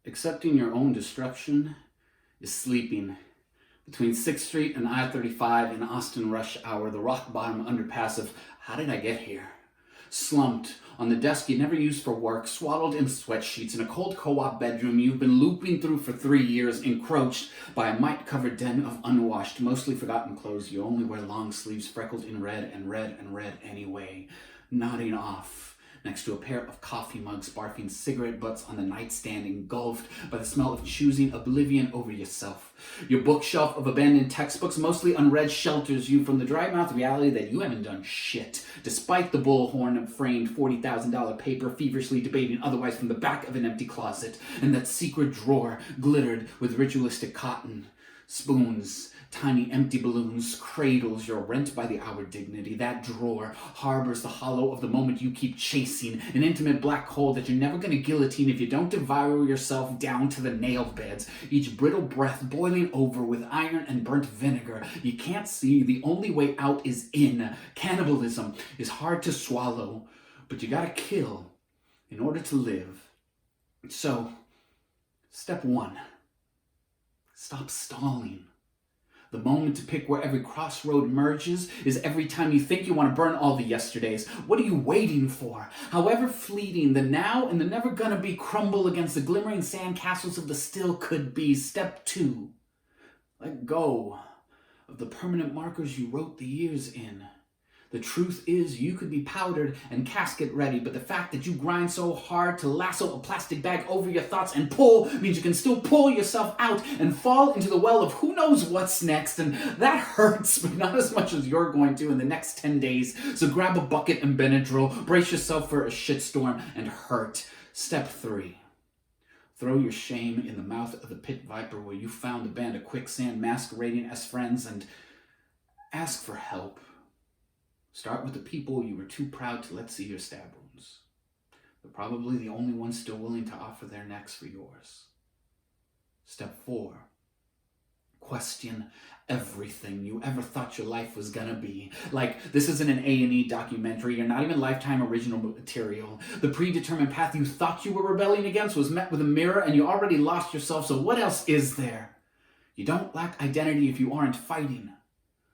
Accepting your own destruction is sleeping between 6th Street and I-35 in Austin rush hour, the rock bottom underpass of how did I get here? Slumped on the desk you never used for work, swaddled in sweat sheets in a cold co-op bedroom you've been looping through for 3 years, encroached by a mite-covered den of unwashed, mostly forgotten clothes. You only wear long sleeves freckled in red and red and red anyway, nodding off next to a pair of coffee mugs, barfing cigarette butts on the nightstand, engulfed by the smell of choosing oblivion over yourself. Your bookshelf of abandoned textbooks, mostly unread, shelters you from the dry-mouthed reality that you haven't done shit, despite the bullhorn-framed $40,000 paper feverishly debating otherwise from the back of an empty closet, and that secret drawer glittered with ritualistic cotton. Spoons, tiny empty balloons, cradles your rent-by-the-hour dignity. That drawer harbors the hollow of the moment you keep chasing, an intimate black hole that you're never going to guillotine if you don't devour yourself down to the nail beds, each brittle breath boiling over with iron and burnt vinegar. You can't see. The only way out is in. Cannibalism is hard to swallow, but you gotta kill in order to live. So, step 1. Stop stalling. The moment to pick where every crossroad merges is every time you think you want to burn all the yesterdays. What are you waiting for? However fleeting, the now and the never gonna be crumble against the glimmering sandcastles of the still could be. Step 2. Let go of the permanent markers you wrote the years in. The truth is, you could be powdered and casket ready, but the fact that you grind so hard to lasso a plastic bag over your thoughts and pull means you can still pull yourself out and fall into the well of who knows what's next. And that hurts, but not as much as you're going to in the next 10 days. So grab a bucket and Benadryl, brace yourself for a shitstorm, and hurt. Step 3. Throw your shame in the mouth of the pit viper where you found a band of quicksand masquerading as friends and ask for help. Start with the people you were too proud to let see your stab wounds. They're probably the only ones still willing to offer their necks for yours. Step 4. Question everything you ever thought your life was gonna be. Like, this isn't an A&E documentary. You're not even Lifetime original material. The predetermined path you thought you were rebelling against was met with a mirror and you already lost yourself, so what else is there? You don't lack identity if you aren't fighting.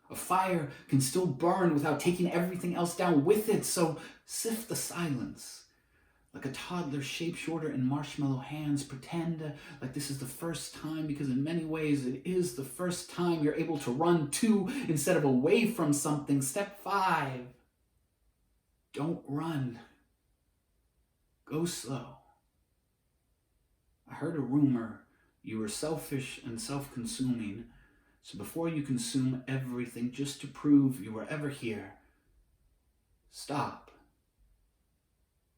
A fire can still burn without taking everything else down with it, so sift the silence. Like a toddler shaped shorter in marshmallow hands, pretend like this is the first time, because in many ways it is the first time you're able to run to instead of away from something. Step 5. Don't run. Go slow. I heard a rumor you were selfish and self-consuming. So before you consume everything just to prove you were ever here, stop.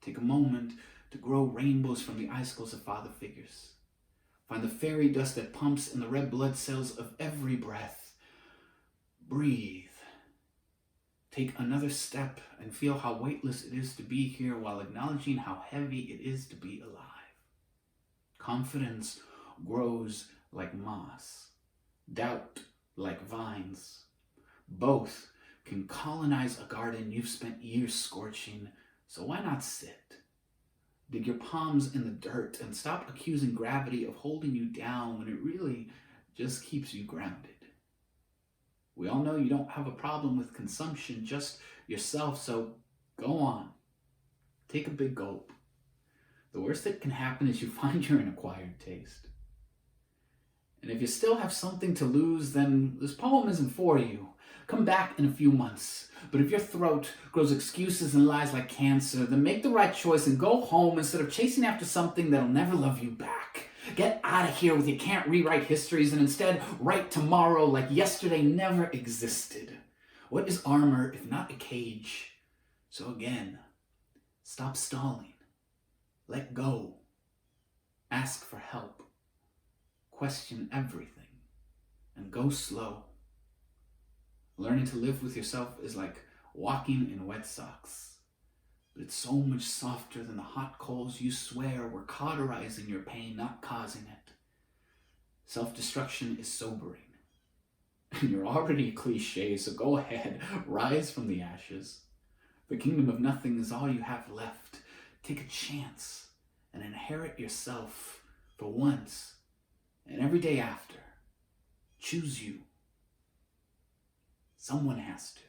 Take a moment to grow rainbows from the icicles of father figures. Find the fairy dust that pumps in the red blood cells of every breath. Breathe. Take another step and feel how weightless it is to be here while acknowledging how heavy it is to be alive. Confidence grows like moss. Doubt like vines. Both can colonize a garden you've spent years scorching, so why not sit? Dig your palms in the dirt and stop accusing gravity of holding you down when it really just keeps you grounded. We all know you don't have a problem with consumption, just yourself, so go on. Take a big gulp. The worst that can happen is you find you're an acquired taste. And if you still have something to lose, then this poem isn't for you. Come back in a few months. But if your throat grows excuses and lies like cancer, then make the right choice and go home instead of chasing after something that'll never love you back. Get out of here with you can't rewrite histories and instead write tomorrow like yesterday never existed. What is armor if not a cage? So again, stop stalling. Let go. Ask for help. Question everything, and go slow. Learning to live with yourself is like walking in wet socks, but it's so much softer than the hot coals you swear were cauterizing your pain, not causing it. Self-destruction is sobering, and you're already a cliche, so go ahead, rise from the ashes. The kingdom of nothing is all you have left. Take a chance and inherit yourself for once and every day after, choose you. Someone has to.